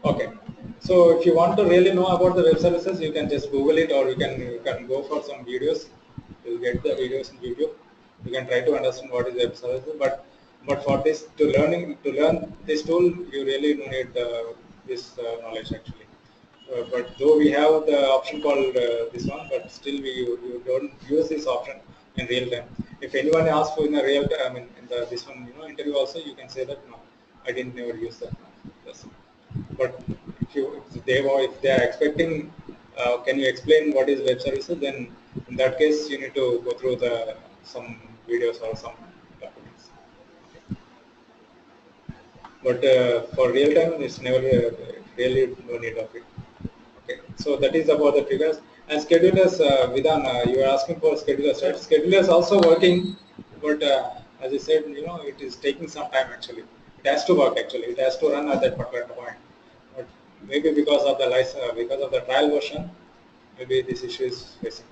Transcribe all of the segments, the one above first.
Okay. So if you want to really know about the web services, you can just Google it, or you can go for some videos. You'll get the videos in YouTube. You can try to understand what is web services. But for this to learn this tool, you really need this knowledge actually. But though we have the option called this one, but still you don't use this option in real time. If anyone asks for in a real time, I mean in the this one interview also, you can say that no, I didn't never use that. That's it. But if they are expecting, can you explain what is web services? Then in that case, you need to go through the some videos or some documents. But for real time, it's never really no need of it. Okay, so that is about the triggers and schedulers. Vidhan, you are asking for schedulers, right? Schedulers also working, but as I said, it is taking some time actually. It has to work actually. It has to run at that particular point. But maybe because of the license, because of the trial version, maybe this issue is facing.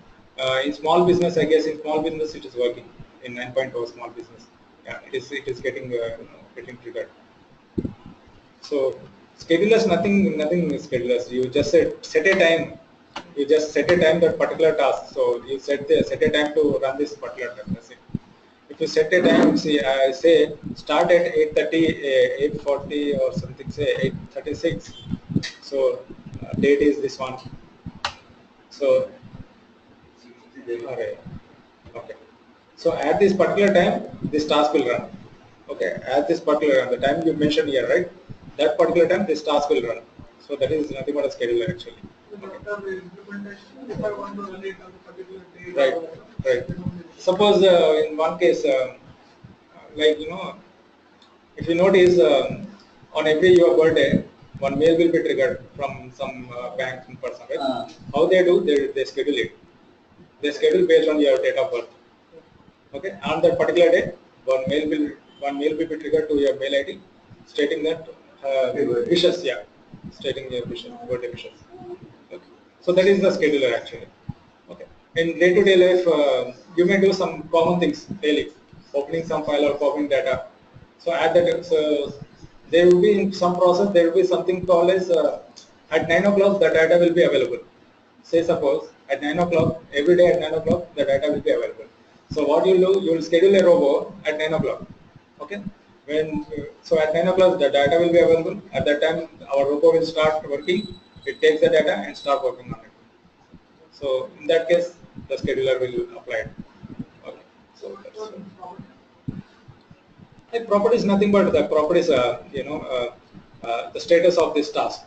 In small business, I guess in small business it is working. In 9.0 small business, yeah, it is getting getting triggered. So schedulers, nothing schedulers. You just set a time. You just set a time that particular task. So you set a time to run this particular task. That's it. If you set a time, see, I say start at 8:30, 8:40 or something. Say 8:36. So date is this one. So alright. Okay. So at this particular time, this task will run. Okay. At this particular the time you mentioned here, right? That particular time, this task will run. So that is nothing but a scheduler actually. Okay. If I want to run it on a particular day. Right. Right. Suppose in one case, like if you notice, on every your birthday, one mail will be triggered from some bank person, right? How they do? They schedule it. They schedule based on your date of birth. Okay, on that particular day, one mail will be triggered to your mail ID, stating that wishes, yeah, stating your wishes, birthday wishes. Okay, so that is the scheduler actually. Okay, in day-to-day life, you may do some common things daily, opening some file or copying data. So at that, so there will be in some process there will be something called as at 9 o'clock the data will be available. Say suppose at 9 o'clock, every day at 9 o'clock, the data will be available. So what you do, you will schedule a robo at 9 o'clock. Okay. So at 9 o'clock, the data will be available. At that time, our robo will start working. It takes the data and start working on it. So in that case, the scheduler will apply it. Okay. So that's property is nothing but the property is the status of this task.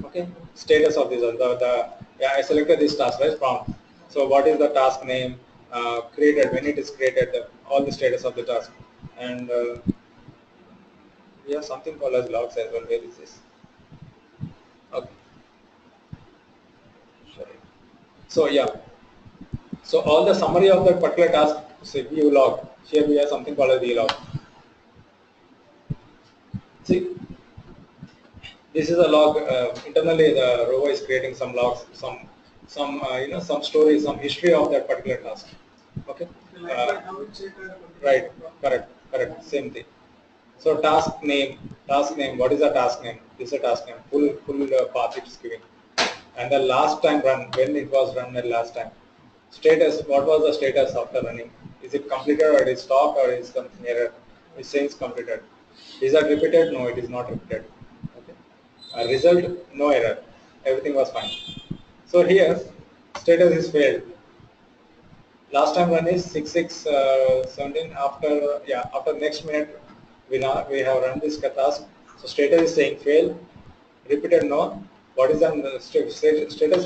Okay, status of this yeah, I selected this task, right, prompt. So what is the task name, created, when it is created, all the status of the task, and we have something called as logs as well. Where is this? Okay, sorry. So yeah, so all the summary of that particular task, say view log. Here we have something called as vlog. See, this is a log. Internally, the rover is creating some logs, some story, some history of that particular task. Okay. Right. Correct. Same thing. So task name. What is the task name? This is a task name. Full path it is giving. And the last time run, when it was run the last time. Status. What was the status after running? Is it completed or it is stopped or is something error? It says completed. Is that repeated? No, it is not repeated. Okay. Result, no error. Everything was fine. So here, status is failed. Last time run is 6617. After next minute, we have run this task. So status is saying fail. Repeated no. What is the status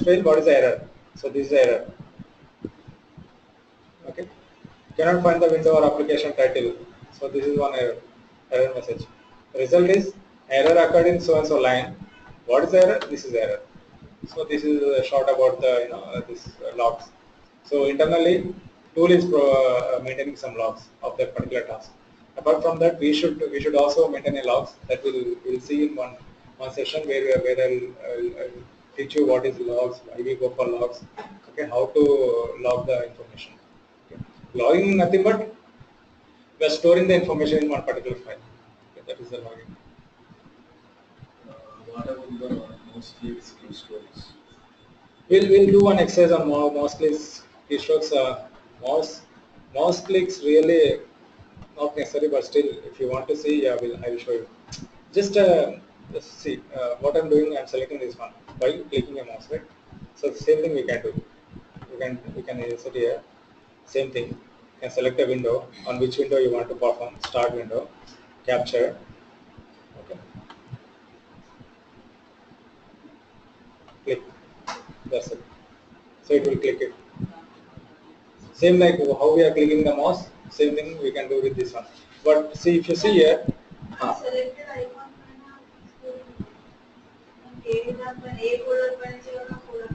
fail? What is the error? So this is the error. Okay. Cannot find the window or application title. So this is one error message. Result is error occurred in so and so line. What is the error? This is error. So this is short about the this logs. So internally, tool is maintaining some logs of that particular task. Apart from that, we should also maintain a logs that we'll see in one session where I'll teach you what is logs, why we go for logs, okay, how to log the information. Okay. Logging is nothing but we are storing the information in one particular file. Okay, that is the logging. What about the mouse clicks, keystrokes. We'll do one exercise on mouse clicks, keystrokes. Mouse clicks really not necessary, but still, if you want to see, yeah, I will show you. Just see what I'm doing. I'm selecting this one by clicking a mouse, right? So the same thing we can do. We can insert here. Same thing. You can select a window. On which window you want to perform. Start window, capture. Okay. Click. That's it. So it will click it. Same like how we are clicking the mouse. Same thing we can do with this one. But see, if you see here, selected icon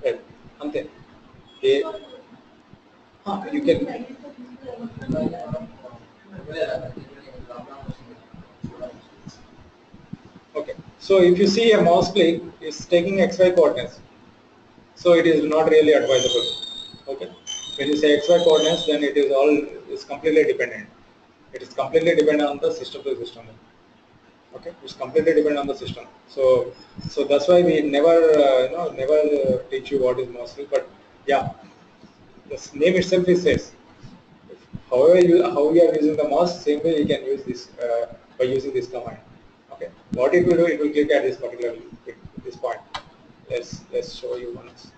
right, ante. A, you can. Okay. So if you see a mouse click, it's taking XY coordinates. So it is not really advisable. Okay. When you say XY coordinates, then it is completely dependent. It is completely dependent on the system to system. Okay, it's completely dependent on the system. So that's why we never never teach you what is mouse click. But yeah, the name itself is says. However, how you are using the mouse, same way you can use this by using this command. Okay, what it will do, it will click at this particular this point. Let's show you once.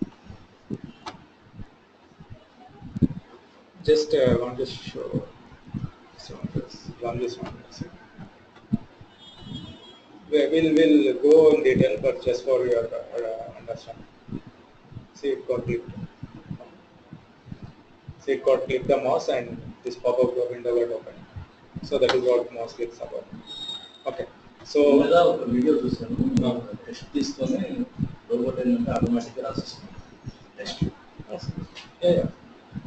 Just want to show. So just run this one. That's it. We'll go in detail, but just for your understanding. See it got clicked. See it got click the mouse and this pop-up window got open. So that is what mouse clicks about. Okay. So video చూసాను test తీసుకొని robot ఏంటంటే ఆటోమేటిక్గా రాసేస్తుంది test. yeah.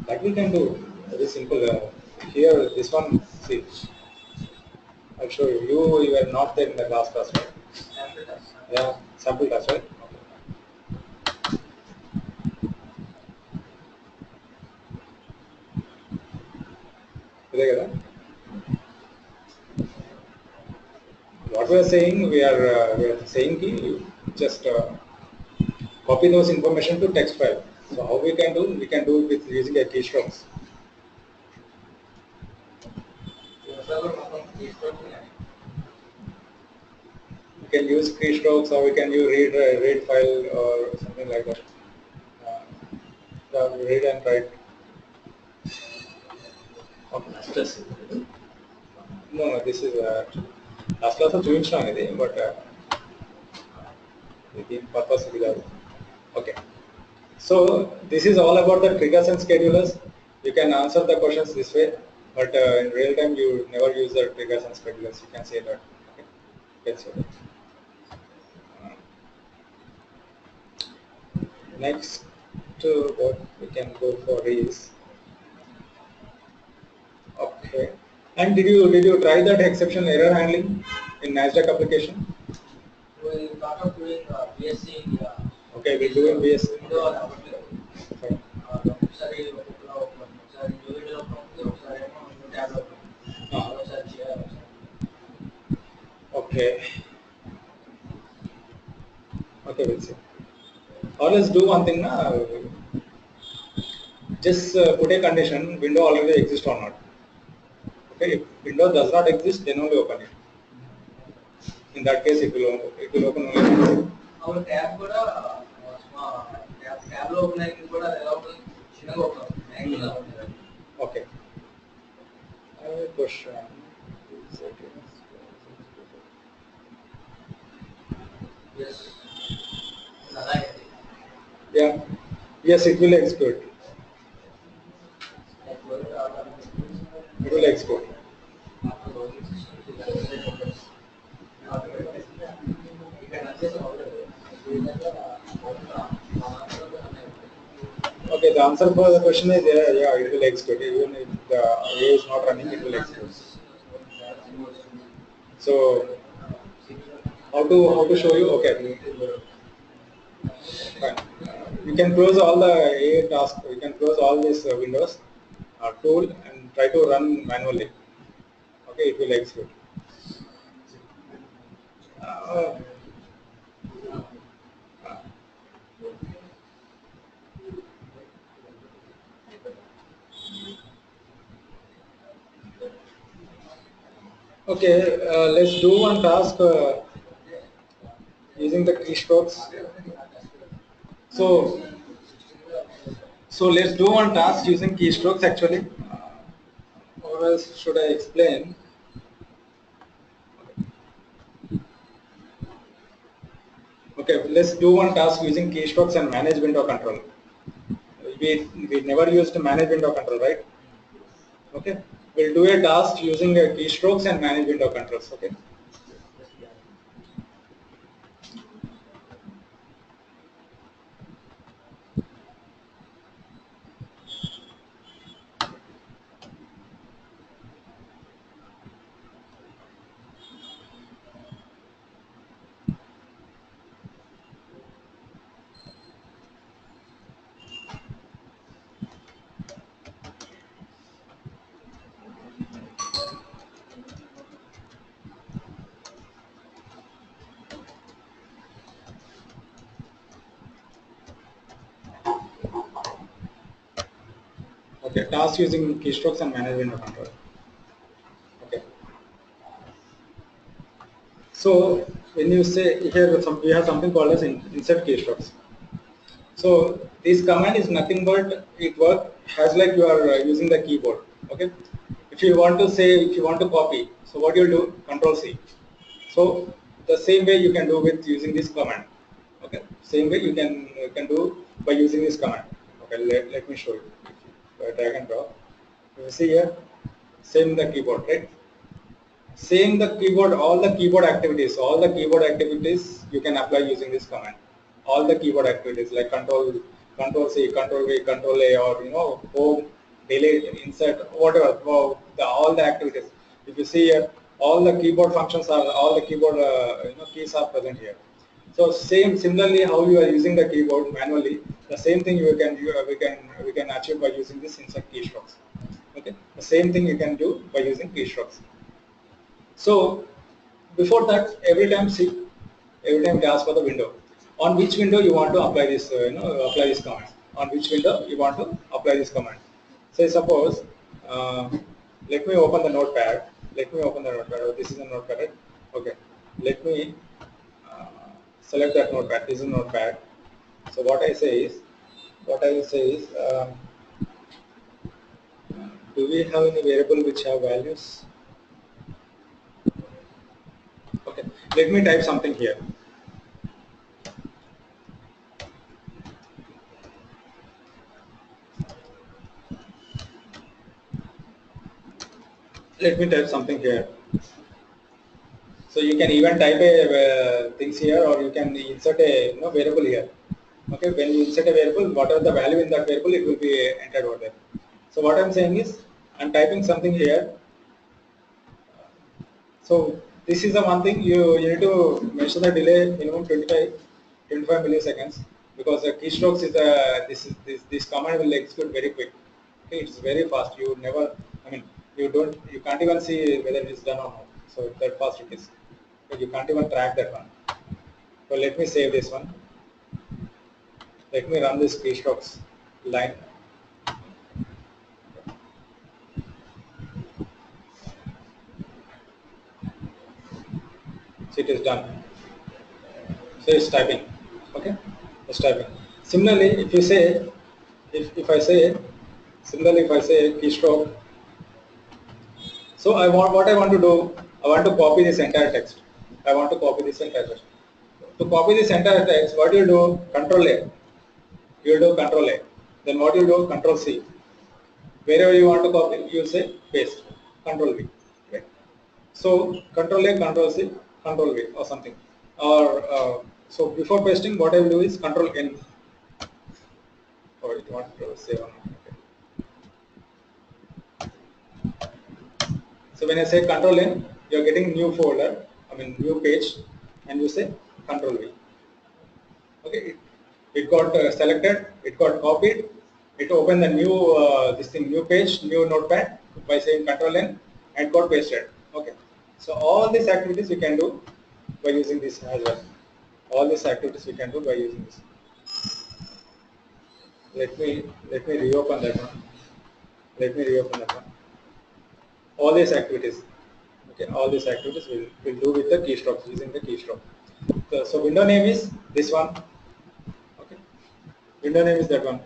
That we can do. Very simple. Here, this one. See, I'll show you. You were not there in the last class, right? Yeah, sample class, right? ఇదే కదా. What we are saying, we are saying ki just copy those information to text file. So how we can do? We can do it with using a keystrokes. We can use keystrokes, or we can use read file or something like that. Read and write. Okay. No, this is last class of చూపించడం ఇది, but the purpose is that. Okay. So this is all about the triggers and schedulers. You can answer the questions this way, but in real time you never use the triggers and schedulers. You can say that. Okay. You can say that. Next, what we can go for is, okay. And did you try that exception error handling in NASDAQ application? We thought of doing BSc in Okay, we'll do in BSc. Fine. ఒకసారి యూనిట్లో ఉంటుంది, ఒకసారి ఏమో ట్యాబ్లో ఉంటుంది, ఒకసారి చేయాలి. Okay. Okay, we'll see. Or let's do one thing now. Just put a condition, window already exists or not. Okay, if window does not exist, then only open it. In that case, it will open only. our tab కూడా ట్యాబ్లో open అయ్యింది కూడా ఎలా ఉంటుంది, చిన్నగా open అవుతుంది, angle ఉంటుంది. Okay. I have a question. Yes. అలాగే Yeah. Yes, it will execute. It will execute. Okay, the answer for the question is yeah, it will execute. Even if the A is not running, it will execute. So how to show you? Okay. Fine. You can close all the A task. You can close all these windows, tool, and try to run manually. Okay, it will execute. Okay, let's do one task using the keystrokes. So, so let's do one task using keystrokes actually. Or else should I explain? Okay, let's do one task using keystrokes and manage window control. We never used to manage window control, right? Okay, we'll do a task using keystrokes and manage window controls. Okay. Okay, task using keystrokes and manage window control. Okay. So when you say here, we have something called as insert keystrokes. So this command is nothing but it work as like you are using the keyboard. Okay. If you want to say, if you want to copy, so what you do? Control C. So the same way you can do with using this command. Okay. Same way you can do by using this command. Okay. Let me show you. Drag and drop. You see here, same the keyboard, right? Same the keyboard, all the keyboard activities you can apply using this command. All the keyboard activities like control C, control V, control A, or home, delete, insert, whatever. Wow, all the activities. If you see here, all the keyboard functions are, all the keyboard keys are present here. So similarly how you are using the keyboard manually, the same thing we can achieve by using this insert keystrokes. Okay, the same thing you can do by using keystrokes. So before that, every time it asks for the window. On which window you want to apply this, apply this command. On which window you want to apply this command. Say suppose, uh, let me open the notepad. Let me open the notepad. Oh, this is a notepad. Right? Okay. Let me uh, select that notepad. This is a notepad. So what I will say is, do we have any variable which have values? Okay. Let me type something here. Let me type something here. So you can even type a things here, or you can insert a variable here. Okay, when you insert a variable, whatever the value in that variable, it will be entered over there. So what I'm saying is, I'm typing something here. So this is the one thing you need to mention the delay minimum 25 milliseconds, because the keystrokes is this command will execute very quick. Okay, it's very fast. You never, I mean, you can't even see whether it is done or not. So that fast it is. Okay, you can't even track that one. So let me save this one. Let me run this keystrokes line. So it is done. So it's typing. Okay, it's typing. Similarly, if you say, if I say, similarly if I say keystroke, so what I want to do, I want to copy this entire text. I want to copy this entire text. To copy this entire text, what you do? Control A. You do Control A. Then what you do? Control C. Wherever you want to copy, you say paste. Control V. Okay. So Control A, Control C, Control V, or something. Or so before pasting, what I will do is Control N. Or you want to save on. Okay. So when I say Control N, you are getting new folder. I mean new page, and you say Control V. Okay. It got selected. It got copied. It opened the new new page, new notepad by saying Control N, and got pasted. Okay. So all these activities we can do by using this as well. All these activities we can do by using this. Let me reopen that one. Let me reopen that one. All these activities. Okay. Okay, all these activities we'll do with the keystrokes, using the keystroke. So window name is this one. Okay, window name is that one.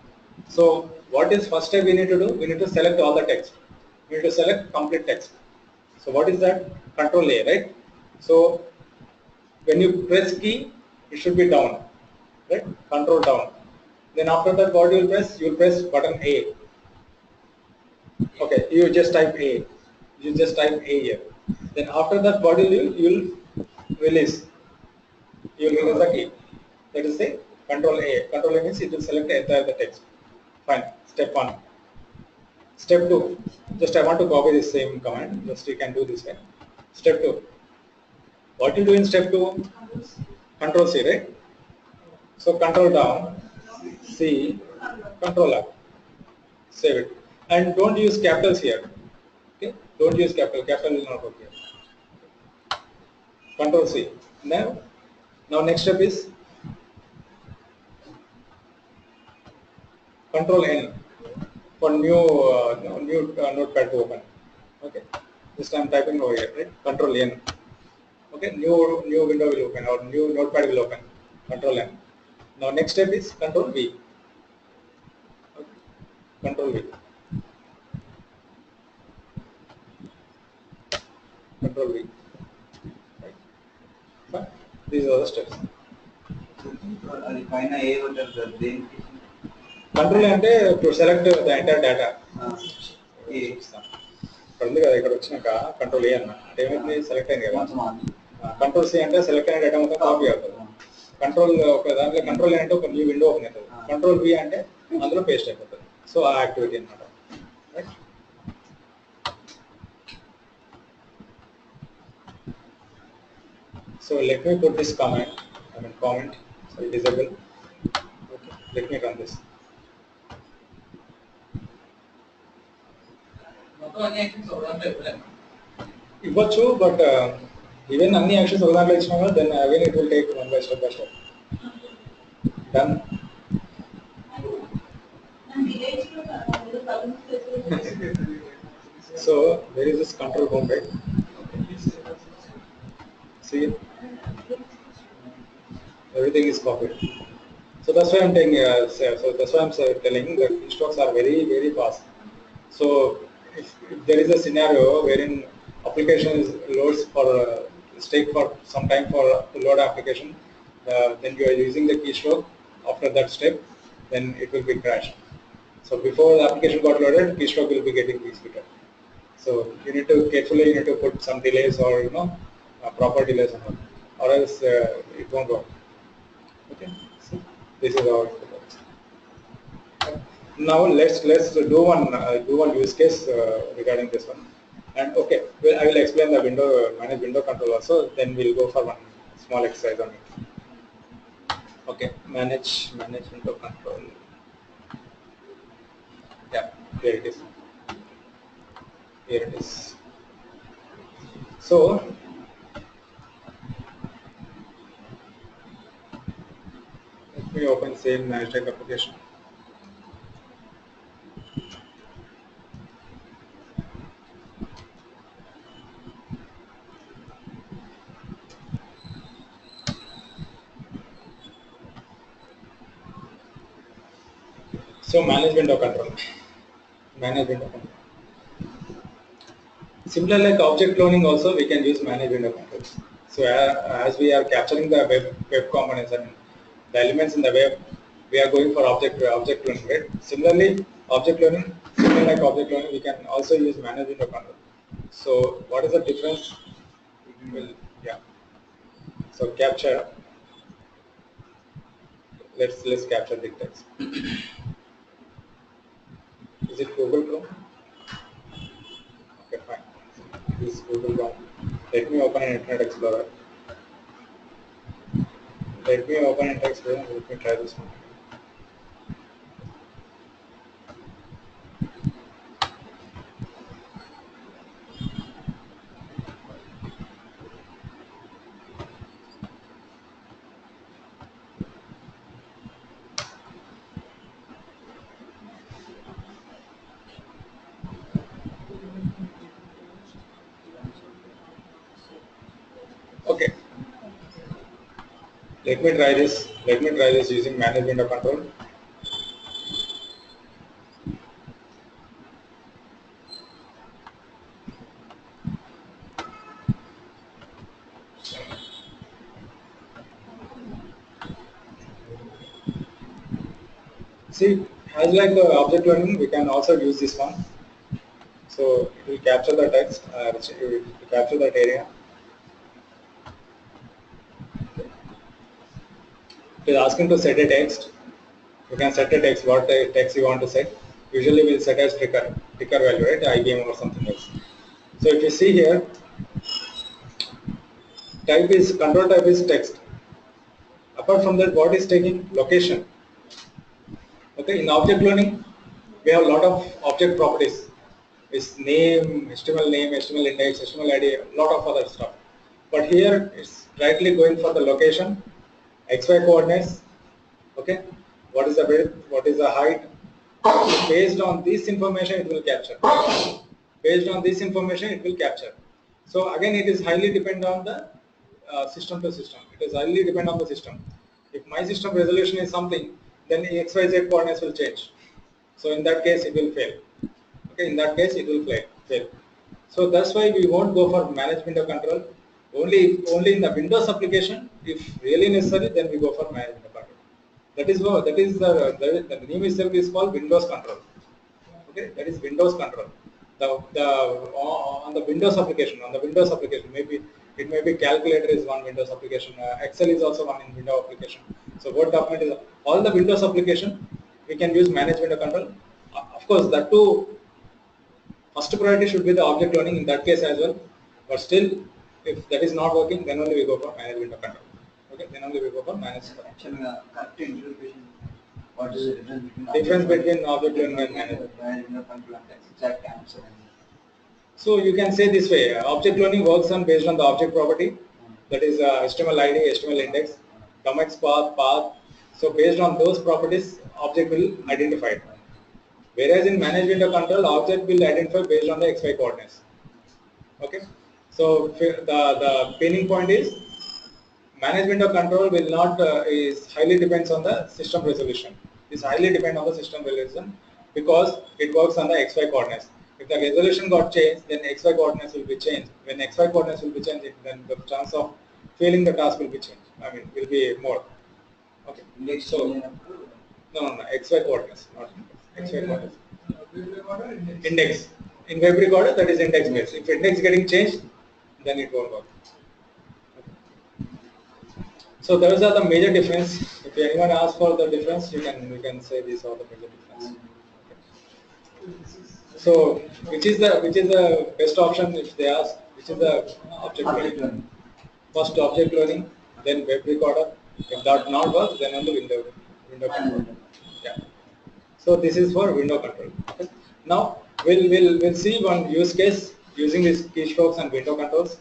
So what is first step we need to do? We need to select all the text. We need to select complete text. So what is that? Control A, right? So when you press key, it should be down, right? Control down. Then after that, what you will press? You will press button A. Okay, you just type A. You just type A here. Then after that, what will you will release? You will release the key. That is the Control A. Control A means it will select the entire the text. Fine. Step one. Step two. Just I want to copy the same command. Just you can do this way. Step two. What you do in step two? Control C, right? So control down, C, control up, save it. And don't use capitals here. Okay? Don't use capital. Capital will not work here. Control C. Now next step is control N for new notepad to open. Okay. This time typing over here, right? Control N. Okay. New window will open or new notepad will open. Control N. Now next step is control V. Okay. Control V. Control V. Right. Fine. These are the steps. అది పైన ఏ ఉంటుంది దేనికి control అంటే to select the entire data ఏ ఇక్కడ ఉంది కదా, ఇక్కడ వచ్చినాక కంట్రోల్ ఏ అన్న అంటే ఏమైంది, సెలెక్ట్ అయింది కదా. మొత్తం అన్ని కంట్రోల్ సి అంటే సెలెక్ట్ అయిన డేటా మొత్తం కాపీ అవుతుంది. కంట్రోల్ ఒక దాంట్లో కంట్రోల్ ఏ అంటే ఒక న్యూ విండో ఓపెన్ అవుతుంది. కంట్రోల్ వి అంటే అందులో పేస్ట్ అయిపోతుంది. సో ఆ యాక్టివిటీ అనమాట. Right. So let me put this comment, so disable. Okay, let me run this. మొత్తం అన్ని యాక్షన్స్ ఒకదాంట్లో ఇవ్వలేము. ఇవ్వచ్చు, బట్ ఈవెన్ అన్ని యాక్షన్స్ ఒక దాంట్లో ఇచ్చినా కూడా then again it will take one by step by step. Done. So there is this control home, right? See, everything is copied. So that's why I'm telling. So that's why I'm telling that keystroks are very very fast. So if there is a scenario wherein application is loads for take for some time for to load application, then you are using the keystroke. After that step, then it will be crashed. So before the application got loaded, keystroke will be getting executed. So you need to carefully put some delays or proper delays on it, or else it won't work. Okay. So this is how it works. Now let's do one use case regarding this one. And okay, well, I will explain the manage window control also. Then we'll go for one small exercise on it. Okay, manage window control. Yeah, here it is. Here it is. So let me open same manage application. So manage window control. Manage window control. Similar like object cloning also, we can use manage window controls. So as we are capturing the web components and the elements in the web, we are going for object cloning, right? Similarly, similar like object cloning, we can also use manage window control. So what is the difference? Well, yeah. So capture. Let's capture the text. Is it Google Chrome? Okay, fine. This is Google Chrome. Let me open an Internet Explorer. Let me try this one. Okay, let me try this. Let me try this using manage window control. See, as like object learning, we can also use this one. So it will capture the text, it will capture that area. It is asking to set a text. You can set a text, what text you want to set. Usually we'll set as ticker value, right? IBM or something else. So if you see here, control type is text. Apart from that, what is taking? Location. Okay, in object learning, we have a lot of object properties. It's name, HTML index, HTML ID, a lot of other stuff. But here it's directly going for the location, XY coordinates, okay, what is the width, what is the height. Based on this information it will capture. Based on this information it will capture. So again it is highly dependent on the system to system. It is highly dependent on the system. If my system resolution is something, then XYZ coordinates will change. So in that case it will fail. Okay, in that case it will fail. So that's why we won't go for manage window control. Only in the Windows application, if really necessary, then we go for manage window control. That is the name itself is called Windows control. Okay, that is Windows control. The on the Windows application, maybe it may be calculator is one Windows application, Excel is also one in Windows application. So Word document is all the Windows application. We can use manage window control. Of course, that too. First priority should be the object learning in that case as well. But still, if that is not working, then only we go for manage window control. Okay, then only we go for manage. Actually, correct interpretation. What is the Difference between object learning and manage? Management control and exact answer. So you can say this way: object learning works on based on the object property, that is HTML ID, HTML index, domains path. So based on those properties, object will identify it. Whereas in manage window control, object will identify based on the XY coordinates. Okay. So the pinning point is manage window control will not is highly depends on the system resolution. This highly depend on the system resolution because it works on the XY coordinates. If the resolution got changed, then XY coordinates will be changed. When XY coordinates will be changed, then the chance of failing the task will be changed. I mean, will be more. Okay. So no, XY coordinates, not XY coordinates. Index. In web recorder, that is index based. If index getting changed, then it won't work. So those are the major difference. If anyone asks for the difference, you can say these are the major difference. So which is the best option if they ask? Which is the object learning? First object learning, then web recorder. If that not work, then only window control. Yeah. So this is for window control. Okay. Now we'll see one use case using these keystrokes and window controls.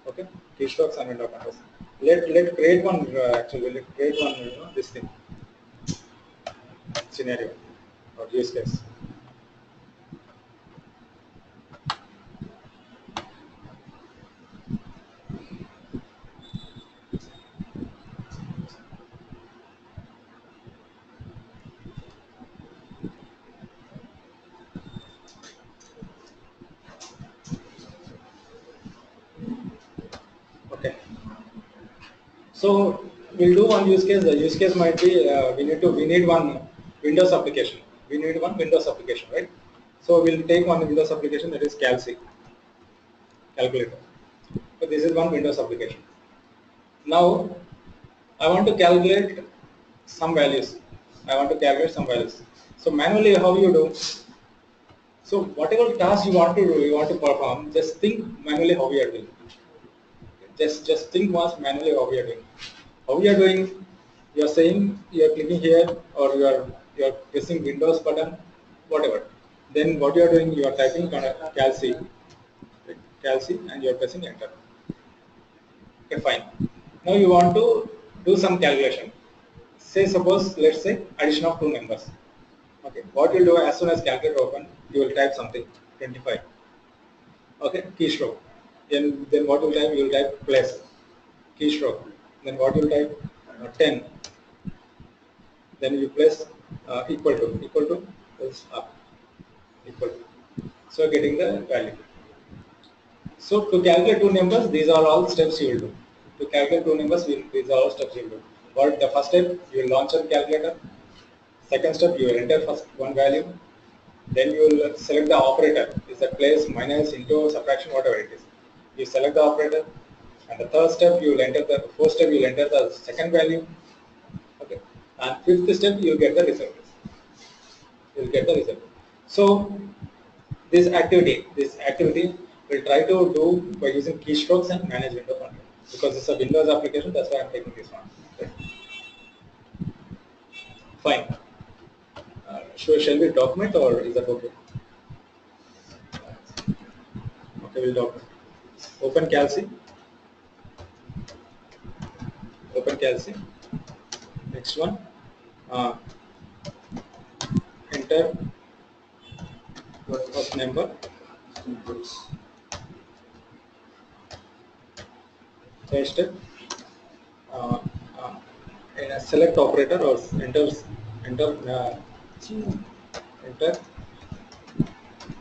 Okay, keystrokes and window controls. Let create one actually. Let create one this thing scenario or use case. Okay. So we'll do one use case. The use case might be we need one Windows application. We need one Windows application, right? So we'll take one Windows application that is calculator. So this is one Windows application. Now I want to calculate some values. So manually, how you do? So whatever task you want to do, you want to perform, just think manually how you are doing. Just think once manually how you are doing. How you are doing? You are saying you are clicking here or you are pressing Windows button, whatever. Then what you are doing? You are typing calc, and you are pressing enter. Okay, fine. Now you want to do some calculation. Say suppose let's say addition of two numbers. Okay, what you'll do as soon as calculator open, you will type something 25. Okay, keystroke. Then what you will type? You will type plus. keystroke. Then what you type? 10. Then you place equal to is up, equal to. So getting the value. So to calculate two numbers, these are all steps you will do. To calculate two numbers, these are all steps you will do. What the first step, you will launch a calculator. Second step, you will enter first one value. Then you will select the operator. Is that place, minus, into, subtraction, whatever it is. You select the operator. And the third step, you will enter the fourth step, you will enter the second value. Okay. And fifth step, you will get the result. You will get the result. So this activity we'll try to do by using keystrokes and manage window control. Because it's a Windows application, that's why I'm taking this one. Okay. Fine. Shall we document or is that okay? Okay, we'll document. Open Calci. Open Calci. Next one. Enter first number. Third step. Uh, in a select operator or enter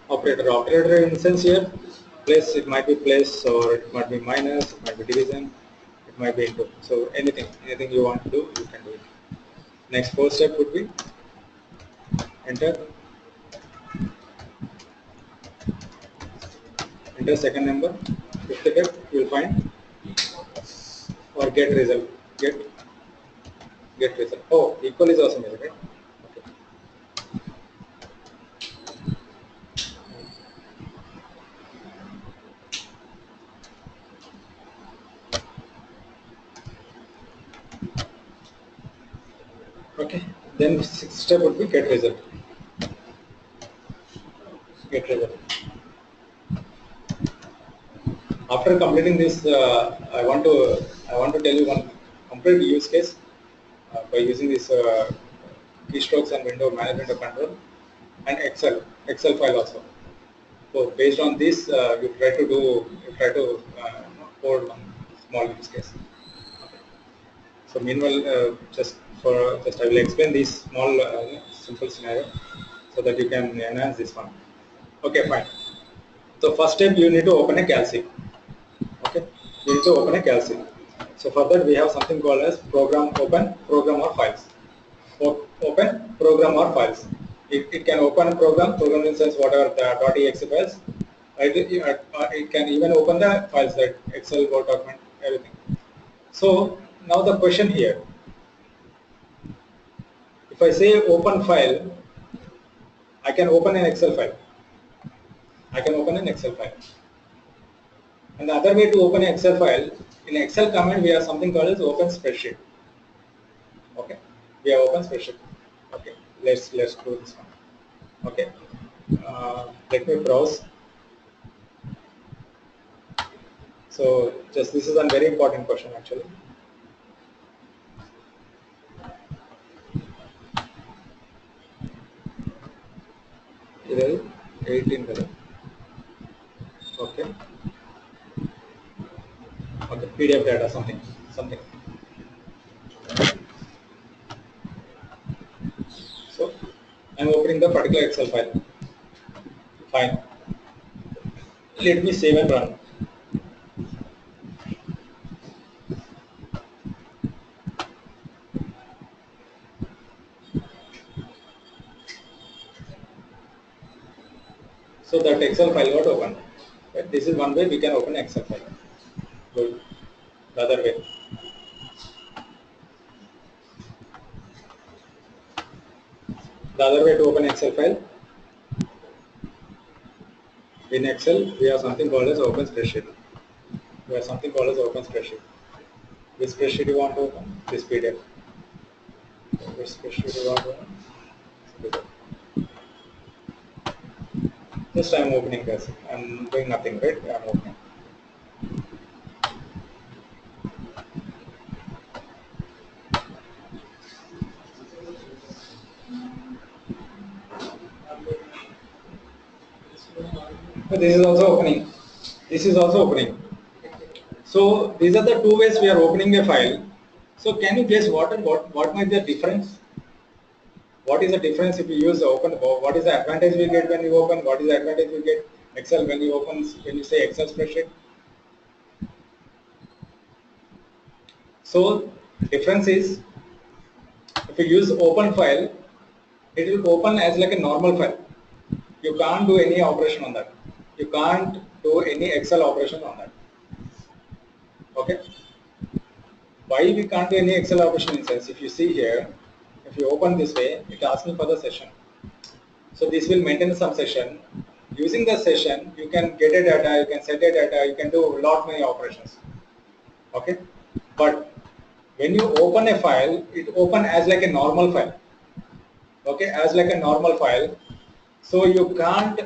operator. Operator in sense here, place, it might be place or it might be minus, it might be division, it might be into. So anything you want to do, you can do it. Next fourth step would be enter second number. Fifth step you will find or get result. Get result. Oh, equal is also made, right? Okay. Okay. Then sixth step would be get result. Get result. After completing this, I want to tell you one complete use case by using this keystrokes and window management of control and Excel file also. So based on this, you try to code one small use case. Okay. So meanwhile, just I will explain this small simple scenario so that you can enhance this one. Okay, fine. So first step, you need to open a Calci. Okay, you need to open a Calci. So for that, we have something called as open program or files. Open program or files. It can open a program in sense whatever the .exe files. It can even open the files like Excel, Word document, everything. So now the question here, if I say open file, I can open an Excel file. And the other way to open an Excel file, in Excel command we have something called as open spreadsheet. Okay, we have open spreadsheet. Okay, let's do this one. Okay, let me browse. So just this is a very important question actually. It is 18 color. Okay. Okay, PDF data something. So I'm opening the particular Excel file. Fine. Let me save and run. So that Excel file got opened. Right? This is one way we can open Excel file. Good. The other way. The other way to open Excel file. In Excel, we have something called as open spreadsheet. Which spreadsheet you want to open? This PDF. Which spreadsheet you want to open? Just I'm opening this. I'm doing nothing, right? I'm opening. So this is also opening. So these are the two ways we are opening a file. So can you guess what might be the difference? What is the difference if you use open? What is the advantage we get when you open? What is the advantage we get Excel when you open, when you say Excel spreadsheet? So difference is, if you use open file, it will open as like a normal file. You can't do any operation on that. You can't do any Excel operation on that. Okay. Why we can't do any Excel operation in sense? If you see here, if you open this way, it asks me for the session. So this will maintain some session. Using the session, you can get a data, you can set a data, you can do a lot many operations. Okay. But when you open a file, it open as like a normal file. Okay, as like a normal file. So you can't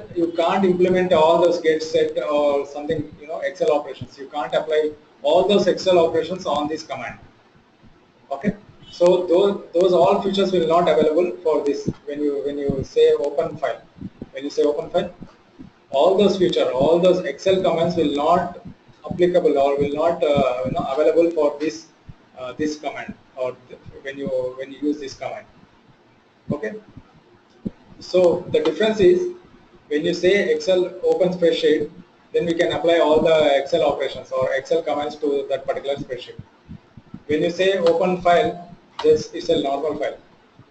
implement all those get set or something, Excel operations. You can't apply all those Excel operations on this command. Okay, so those all features will not available for this when you say open file. When you say open file, all those feature, all those Excel commands will not applicable or will not available for this command, or when you use this command. Okay, so the difference is, when you say Excel open spreadsheet, then we can apply all the Excel operations or Excel commands to that particular spreadsheet. When you say open file, just it's a normal file.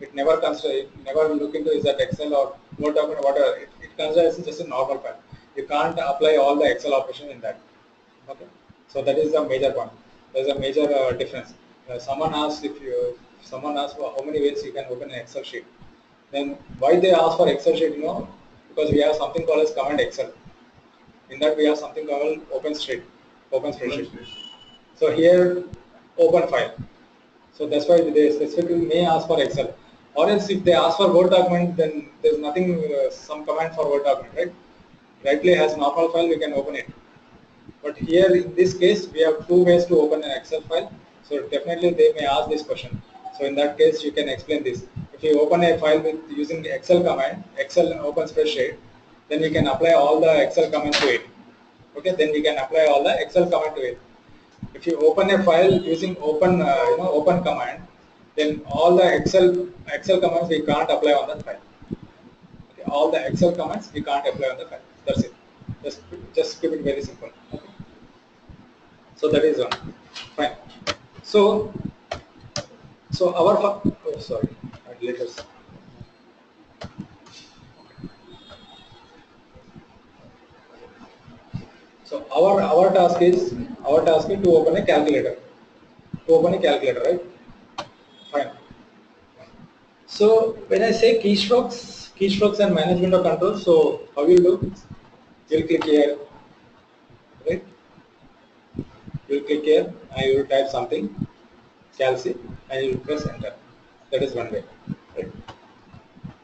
It never consider, it never look into is that Excel or Word document, whatever. It considers just a normal file. You can't apply all the Excel operation in that. Okay, so that is the major one. There's a major difference. Someone asks for how many ways you can open an Excel sheet. Then why they ask for Excel sheet? Because we have something called as command Excel. In that we have something called open spreadsheet. So here open file. So that's why they specifically may ask for Excel. Or else if they ask for Word document, then there's nothing, some command for Word document, right? Rightly as normal file we can open it. But here in this case we have two ways to open an Excel file. So definitely they may ask this question. So in that case you can explain this. If you open a file with using Excel command, Excel open spreadsheet, then we can apply all the Excel commands to it. Okay, then we can apply all the Excel command to it. If you open a file using open command, then all the Excel commands we can't apply on that file. Okay, all the Excel commands we can't apply on the file. That's it. Just keep it very simple. Okay. So that is one. Fine. So oh sorry, let us. So our task is to open a calculator. To open a calculator, right? Fine. So when I say keystrokes and management of control, so how you do? You'll click here, right? You'll click here and you will type something, calc, and you will press enter. That is one way, right?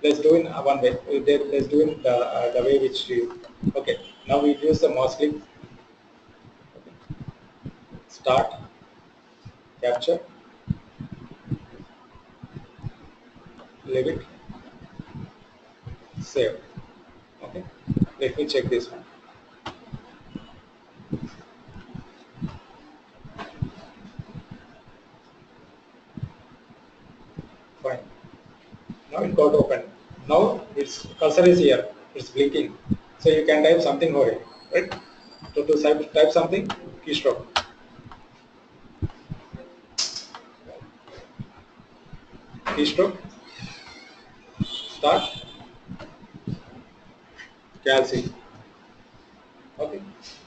Let's do in one way. Let's do in the way which you. Okay. Now we use the mouse click. Okay. Start, capture, leave it, save. Okay. Let me check this one. Fine. Now it got open. Now its cursor is here. It's blinking. So you can type something over it, right? So to type something, keystroke. Keystroke. Start. Calc. Okay.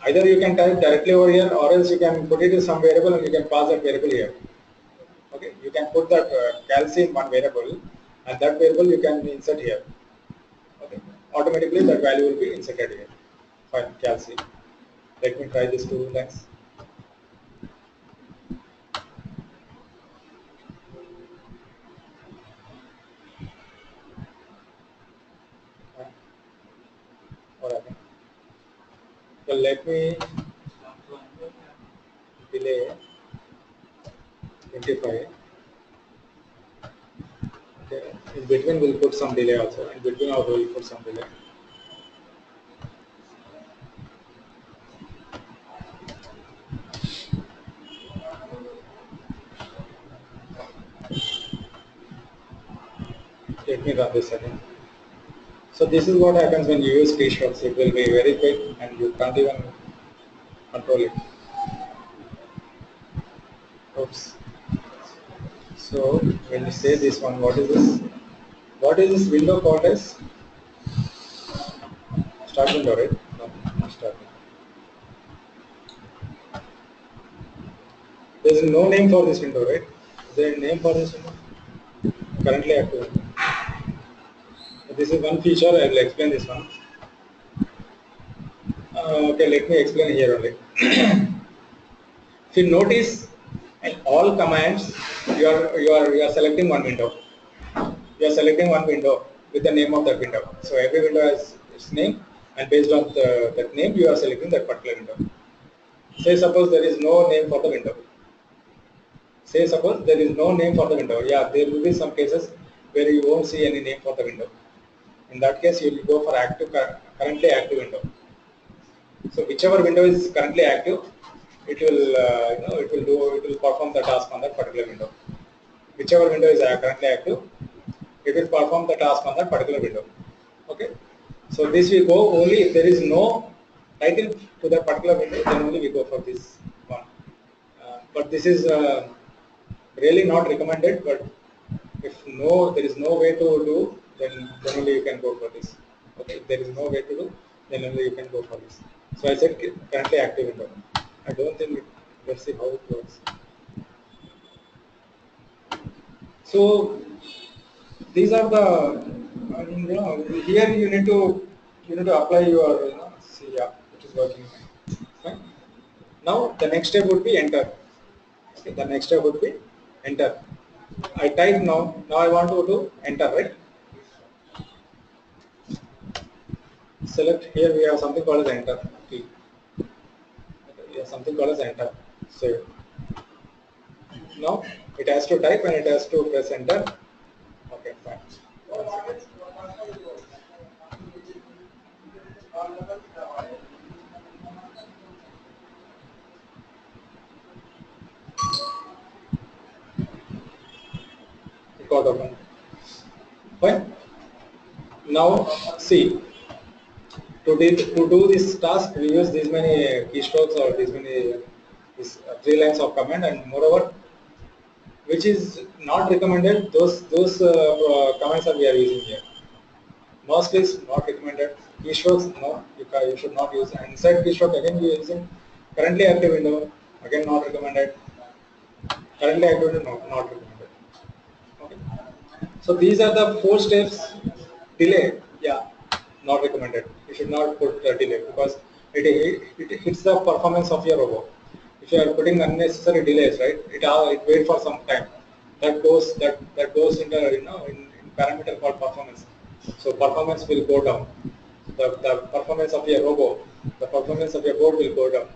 Either you can type directly over here, or else you can put it in some variable and you can pass that variable here. Okay. You can put that calc in one variable, and that variable you can insert here. Okay. Automatically that value will be inserted here. Fine. Calc. Let me try this 2 lines. What happened? So let me delay 25. Okay. In between we'll put some delay also. In between also we'll put some delay. Let me run this again. So this is what happens when you use keystrokes. It will be very quick and you can't even control it. Oops. So when you say this one, what is this? What is this window called as? Start window, right? No, not start window. There is no name for this window, right? Is there a name for this window? Currently active. This is one feature. I will explain this one. Okay, let me explain here only. If you notice, in all commands, you are selecting one window. You are selecting one window with the name of that window. So every window has its name, and based on that name, you are selecting that particular window. Say suppose there is no name for the window. Say suppose there is no name for the window. Yeah, there will be some cases where you won't see any name for the window. In that case, you will go for currently active window. So whichever window is currently active, it will it will perform the task on that particular window. Whichever window is currently active, it will perform the task on that particular window. Okay. So this will go only if there is no title to that particular window, then only we go for this one. But this is really not recommended. But if there is no way to do, then only you can go for this. Okay. If there is no way to do, then only you can go for this. So I said currently active window. I don't think. Let's see how it works. So these are the. I mean, here you need to apply your see, yeah, it is working. Fine. Now the next step would be enter. Okay, the next step would be enter. I type now. Now I want to do enter, right? Select here. We have something called as enter key. Okay, we have something called as enter. Save. Now it has to type and it has to press enter. Okay, fine. 1 second. It got open. Fine. Now see. To do this task, we use these many keystrokes or these 3 lines of command, and moreover, which is not recommended. Those commands that we are using here. Mostly is not recommended. Keystrokes, no, you should not use. And inside keystroke again we are using currently active window. Again not recommended. Currently active window, no, not recommended. Okay. So these are the 4 steps. Delay, yeah, not recommended. You should not put delay because it hits the performance of your robot. If you are putting unnecessary delays, right, it wait for some time. That goes into in parameter called performance. So performance will go down. The performance of your robot, the performance of your board will go down.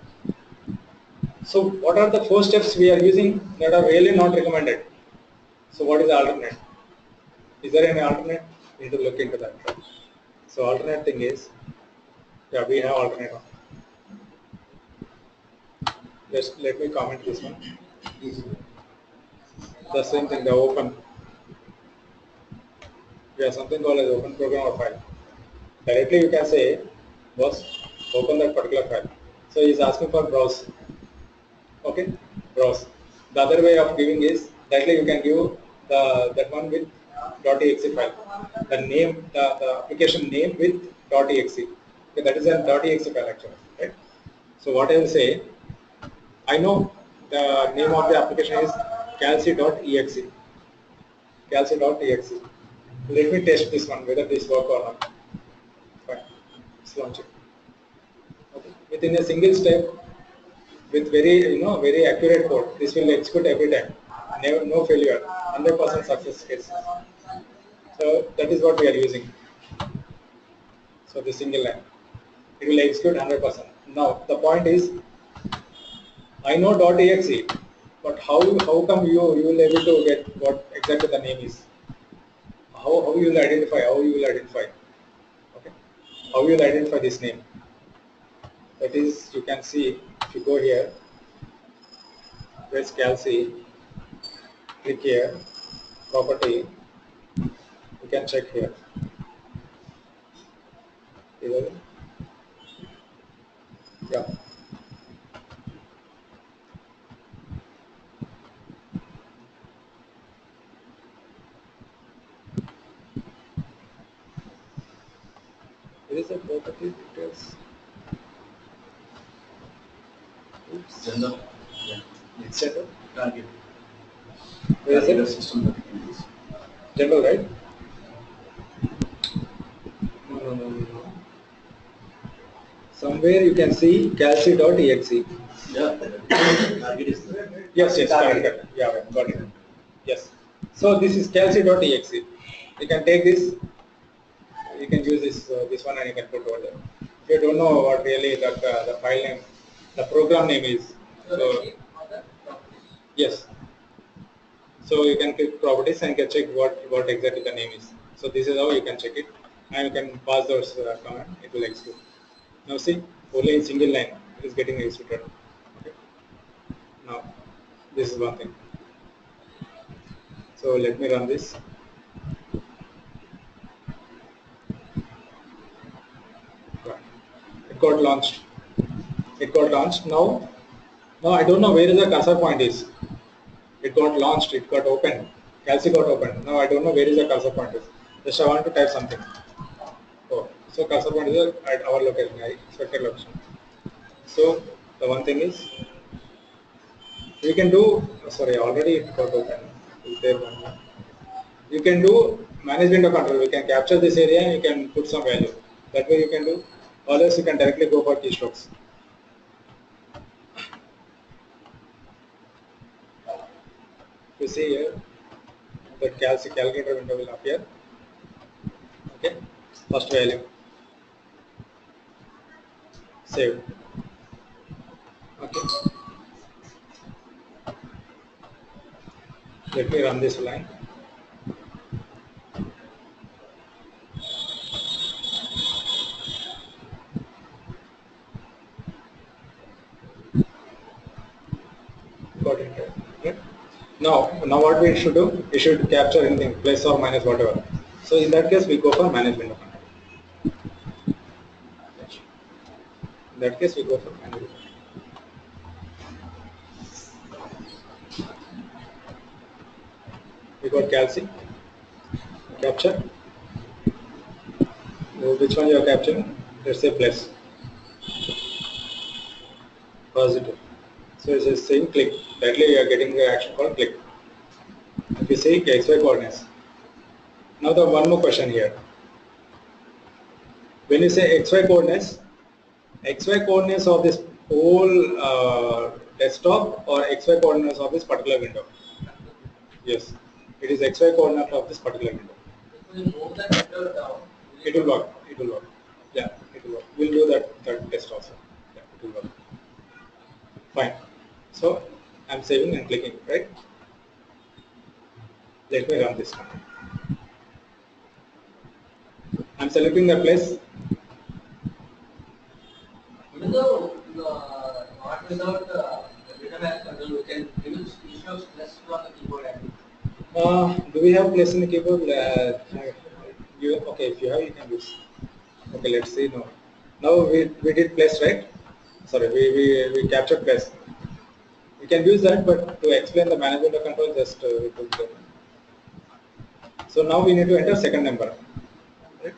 So what are the 4 steps we are using that are really not recommended? So what is the alternate? Is there any alternate? We need to look into that. Right? So alternate thing is, yeah, we have alternate one. Let me comment this one. The same thing, the open. We have something called as open program or file. Directly you can say, boss, open that particular file. So he is asking for browse. Okay, browse. The other way of giving is directly you can give that one with .exe file. The name, the application name with .exe. Okay, that is a .exe file actually, right? So what I will say, I know the name of the application is calci.exe. Calci.exe. Let me test this one whether this work or not. Fine. Let's launch it. Okay. Within a single step, with very accurate code, this will execute every time. Never, no failure. 100% success case. So that is what we are using. So the single line, it will execute 100%. Now the point is, I know .exe, but how come you will able to get what exactly the name is? How you will identify? How you will identify? Okay, how you will identify this name? That is, you can see if you go here, press Calci, click here, property. You You can check here. Either- Yeah. There is a property details. Oops. General. Yeah. It's general. Target. Where is Target it? of system that you can use. General, right? No. Somewhere you can see calci.exe. Yeah. Target is there. Yes, correct. Yeah, got it. Yes. So this is calci.exe. You can take this. You can use this one and you can put over there. If you don't know what really the file name, the program name is. So So the name of the properties. yes. So you can click properties and you can check what exactly the name is. So this is how you can check it, and you can pass those command. It will execute. Now see, only in single line it is getting executed. Okay. Now this is one thing. So let me run this. Right. It got launched. It got launched. Now I don't know where is the cursor point is. It got launched. It got opened. Calci got opened. Now I don't know where is the cursor point is. Just I want to type something. Oh, so cursor point is at our location, expected location. So the one thing is we can do. Sorry, already it got open. Is there one more? You can do management of control. We can capture this area and you can put some value. That way you can do. Or else you can directly go for keystrokes. You see here, the calculator window will appear. Okay, first value, save. Okay, let me run this line. Got it. Okay. Now what we should do? We should capture anything, plus or minus whatever. So in that case, we go for management of control. In that case, we go for management. We got calci, capture. Which one you are capturing? Let's say plus, positive. So it's the same click. Directly you are getting the action called click. If you say XY coordinates. Now the one more question here. When you say XY coordinates of this whole desktop or XY coordinates of this particular window? Yes, it is XY coordinate of this particular window. If we move the cursor down, It will work. It will work. Yeah, it will work. We'll do that test also. Yeah, it will work. Fine. So I'm saving and clicking, right? Let me run this now. I'm selecting the place. even though not without rhythm and control, we can use keystrokes plus on the keyboard and Do we have place in the keyboard? Okay, if you have, you can use. Okay, let's see now. Now we did place, right? Sorry, we captured place. We can use that, but to explain the management of control, just we took the. So now we need to enter second number. Right?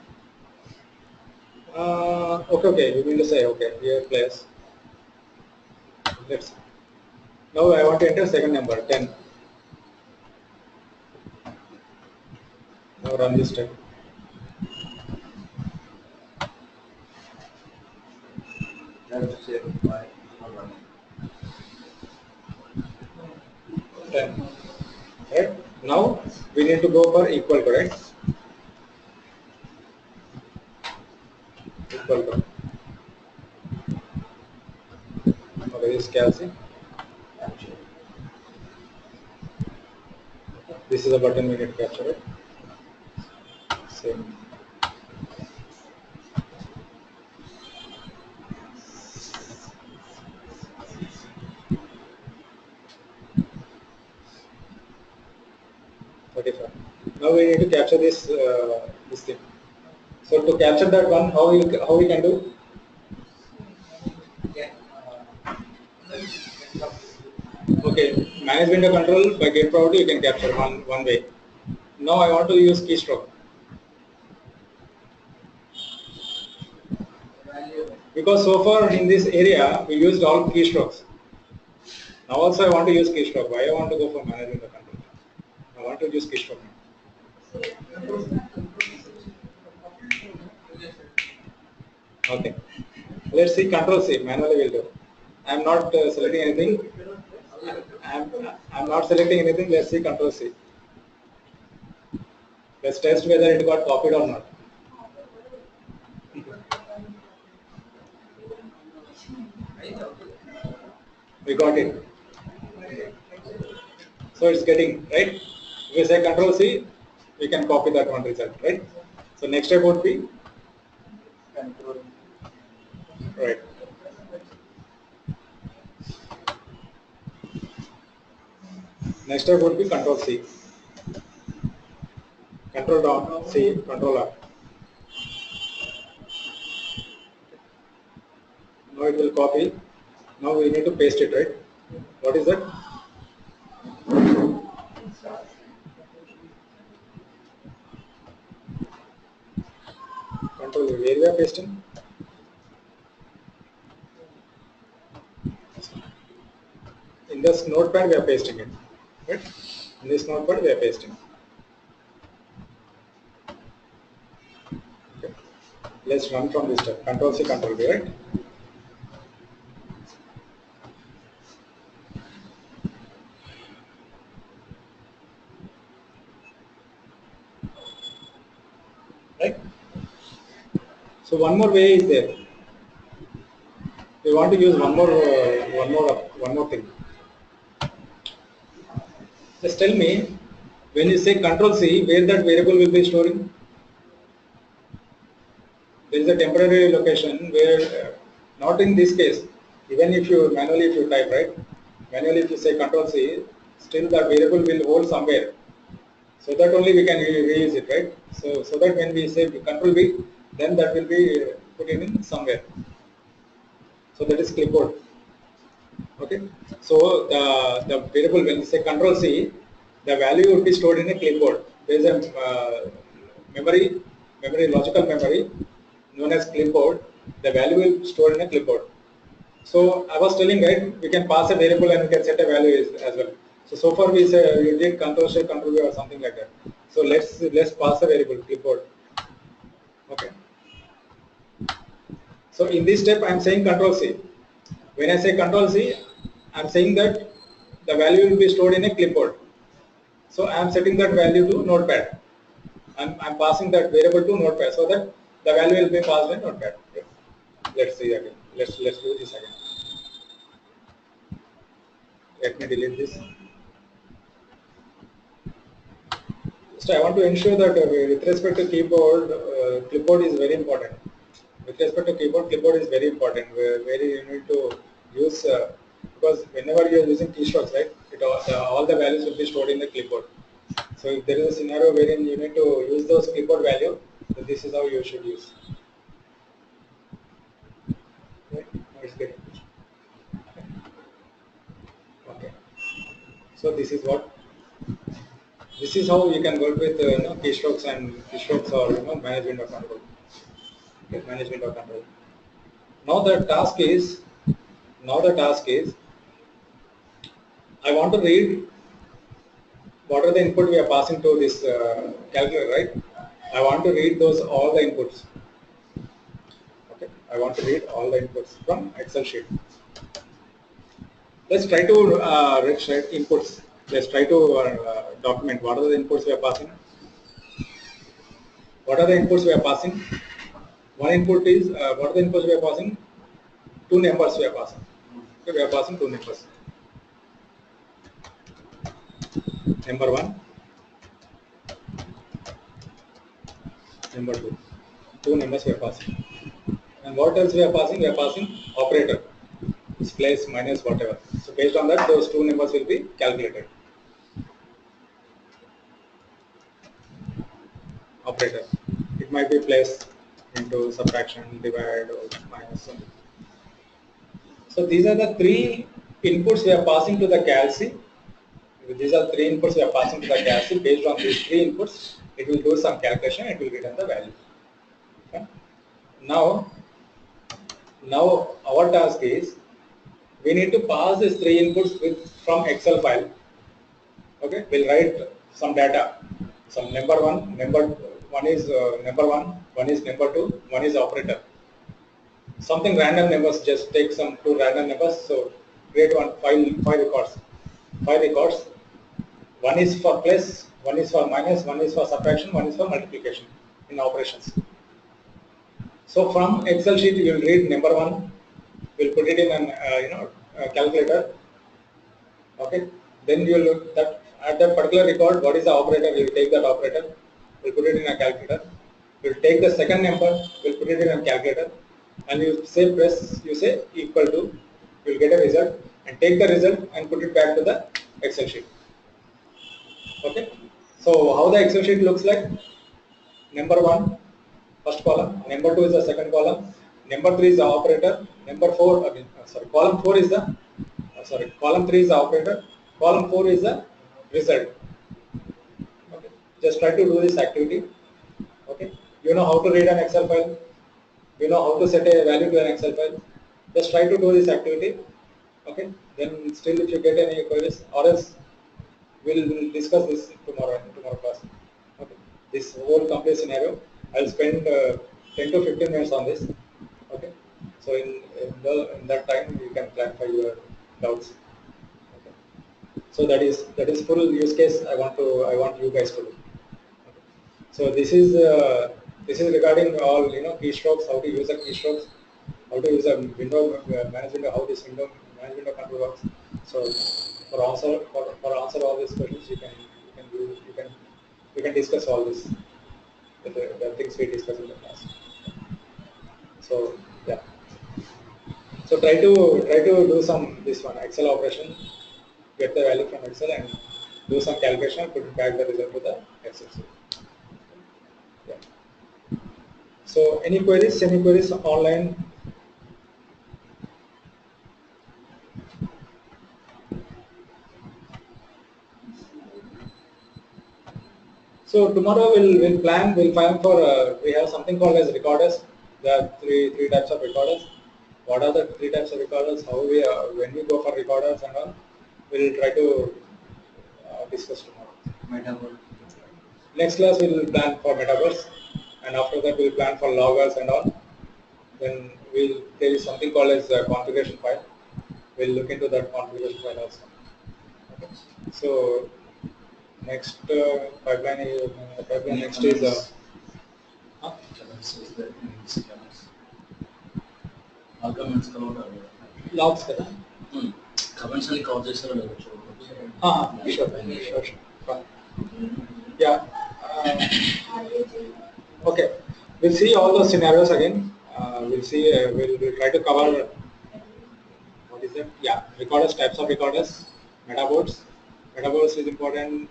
Okay. You mean to say okay here place. Let's. Now I want to enter second number 10. Now run this step. Let's say by 10. Right? Now we need to go for equal to, right? Equal to. Okay, this is calcium. This is a button we need to capture it. Same. 35. Now we need to capture this thing. So to capture that one, how we can do? Yeah. Okay, manage window control by get property you can capture one way. Now I want to use keystroke Value. because so far in this area we used all keystrokes. Now also I want to use keystroke. Why I want to go for manage window control? I want to use keystroke now. Okay, let's see control C manually will do. I am not selecting anything. I'm not selecting anything. Let's see control C. Let's test whether it got copied or not. We got it. So it's getting right. If we say control C, we can copy that one result, right? So next step would be control. Right. Next step would be control C. Control down, C, control up. Now it will copy. Now we need to paste it, right? What is that? Control, where we are pasting? In this notepad we are pasting it, right? In this notepad we are pasting. Okay. Let's run from this step. Control C, control V, right? Right? So one more way is there. We want to use one more thing. Just tell me, when you say control C, where that variable will be storing? There is a temporary location where, not in this case, even if you manually if you type, right? Manually if you say control C, still that variable will hold somewhere. So that only we can reuse it, right? So that when we say control V, then that will be put in somewhere. So that is clipboard. Okay. So the variable when you say control C, the value would be stored in a clipboard. There is a memory logical memory known as clipboard. The value will be stored in a clipboard. So I was telling, right, we can pass a variable and we can set a value as well. So far we say we did control shift control V or something like that. So let's pass a variable clipboard. Okay. So in this step I am saying control C. When I say control C, I am saying that the value will be stored in a clipboard. So I am setting that value to notepad. I'm passing that variable to notepad so that the value will be passed in notepad. Okay. Let's see again. Let's do this again. Let me delete this. So I want to ensure that with respect to keyboard, clipboard is very important. With respect to keyboard, clipboard is very important. Where you need to use because whenever you are using keystrokes, right, all the values will be stored in the clipboard. So if there is a scenario wherein you need to use those clipboard value, then this is how you should use. Right? Now it's getting. Okay. So this is how you can work with keystrokes and keystrokes or management of control. Okay, management of control. Now the task is I want to read what are the input we are passing to this calculator, right? I want to read those all the inputs. Okay, I want to read all the inputs from Excel sheet. Let's try to read inputs. Let's try to document what are the inputs we are passing. What are the inputs we are passing? One input is what are the inputs we are passing? Two numbers we are passing. Okay, we are passing two numbers. Number one, number two. Two numbers we are passing. And what else we are passing? We are passing operator. It's plus, minus, whatever. So based on that, those two numbers will be calculated. operator. It might be plus, into, subtraction, divide, or minus. So these are the three inputs we are passing to the calc. These are three inputs we are passing to the calc. Based on these three inputs, it will do some calculation. It will return the value. Okay. Now our task is we need to pass these three inputs from Excel file. Okay, we'll write some data. Some number one is number one is number two, one is operator. Something random numbers. Just take some two random numbers. So create five records. Five records. One is for plus, one is for minus, one is for subtraction, one is for multiplication in operations. So from Excel sheet you will read number one. We'll put it in an calculator. Okay. Then you will look that at that particular record, what is the operator? You will take that operator. We'll put it in a calculator. We'll take the second number. We'll put it in a calculator. And you say press. You say equal to. You'll get a result and take the result and put it back to the Excel sheet. Okay. So how the Excel sheet looks like? Number one, first column. Number two is the second column. Number three is the operator. Number four, column four is the column three is the operator. Column four is the result. Okay. Just try to do this activity. Okay. You know how to read an Excel file. You know how to set a value to an Excel file. Just try to do this activity. Okay. Then still, if you get any queries, or else we'll discuss this tomorrow class. Okay. This whole complete scenario, I'll spend 10 to 15 minutes on this. Okay. So in that time you can clarify your doubts. Okay. So that is full use case I want you guys to do. Okay. So this is regarding all keystrokes, how to use the keystrokes, how to use a window manage window, how this window manage window control works. So for answer all these questions, you can discuss all this, the things we discussed in the class. So yeah. So try to do this one Excel operation, get the value from Excel and do some calculation, put back the result to the Excel sheet. Yeah. So any queries online? So tomorrow we'll plan for we have something called as recorders. There are three types of recorders. What are the three types of recorders? How we when we go for recorders and all, we'll try to discuss tomorrow. Metaverse. Next class we'll plan for metaverse, and after that we'll plan for loggers and all. Then there is something called as configuration file. We'll look into that configuration file also. Okay. So next pipeline next is logs కదా. Comments అని cover చేస్తారో లేదో Sure. Fine. Yeah. Okay. We'll see all those scenarios again. We'll see. We'll try to cover. What is it? Yeah. Recorders, types of recorders, metaboards. Metaboards is important.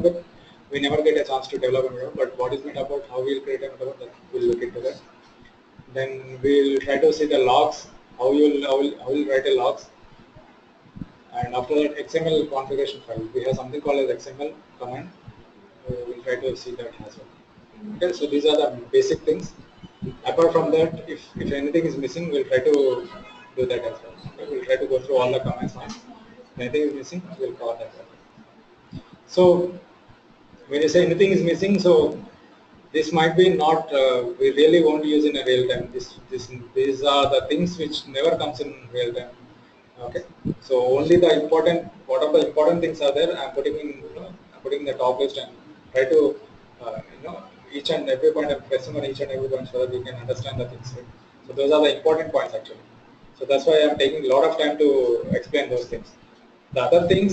But we never get a chance to develop a metaboard. But what is metaboard? How we'll create a metaboard? That we'll look into that. Then we'll try to see the logs. How you'll write a logs. And after that, XML configuration file. We have something called as XML command. We'll try to see that as well. Okay, so these are the basic things. Apart from that, if anything is missing, we'll try to do that as well. Okay, we'll try to go through all the commands now. If anything is missing, we'll cover that as well. So when you say anything is missing, so this might be not, we really won't use in a real time. These are the things which never comes in real time. Okay, so only the important, what are the important things are there. I'm putting the top list and try to each and every point and pressing on each and every point so that you can understand the things. Right? So those are the important points actually. So that's why I'm taking a lot of time to explain those things. The other things,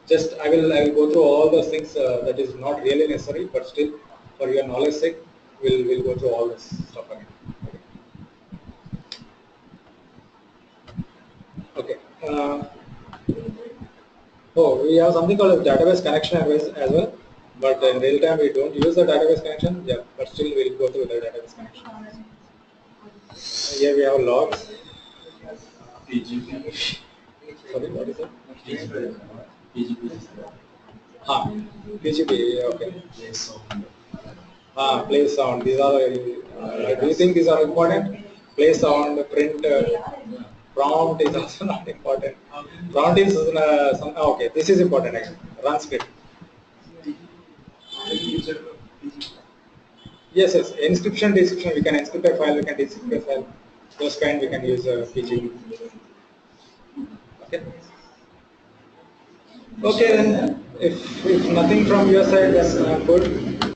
just I will go through all those things that is not really necessary, but still for your knowledge sake, we'll go through all this stuff again. Okay. We have something called a database connection as well. But in real time, we don't use the database connection. Yeah, but still we'll go through the database connection. Here we have logs. PGP. Sorry, what is it? PGP. Ah, PGP. Okay. Place sound. Play sound. These are. Do you think these are important? Play sound, print. Prompt is also not important. Prompt is okay. This is important actually. Run script. Yes. Inscription, description. We can inscript a file. We can decrypt a file. Those kind we can use PG. Okay. Okay then. If nothing from your side, then good.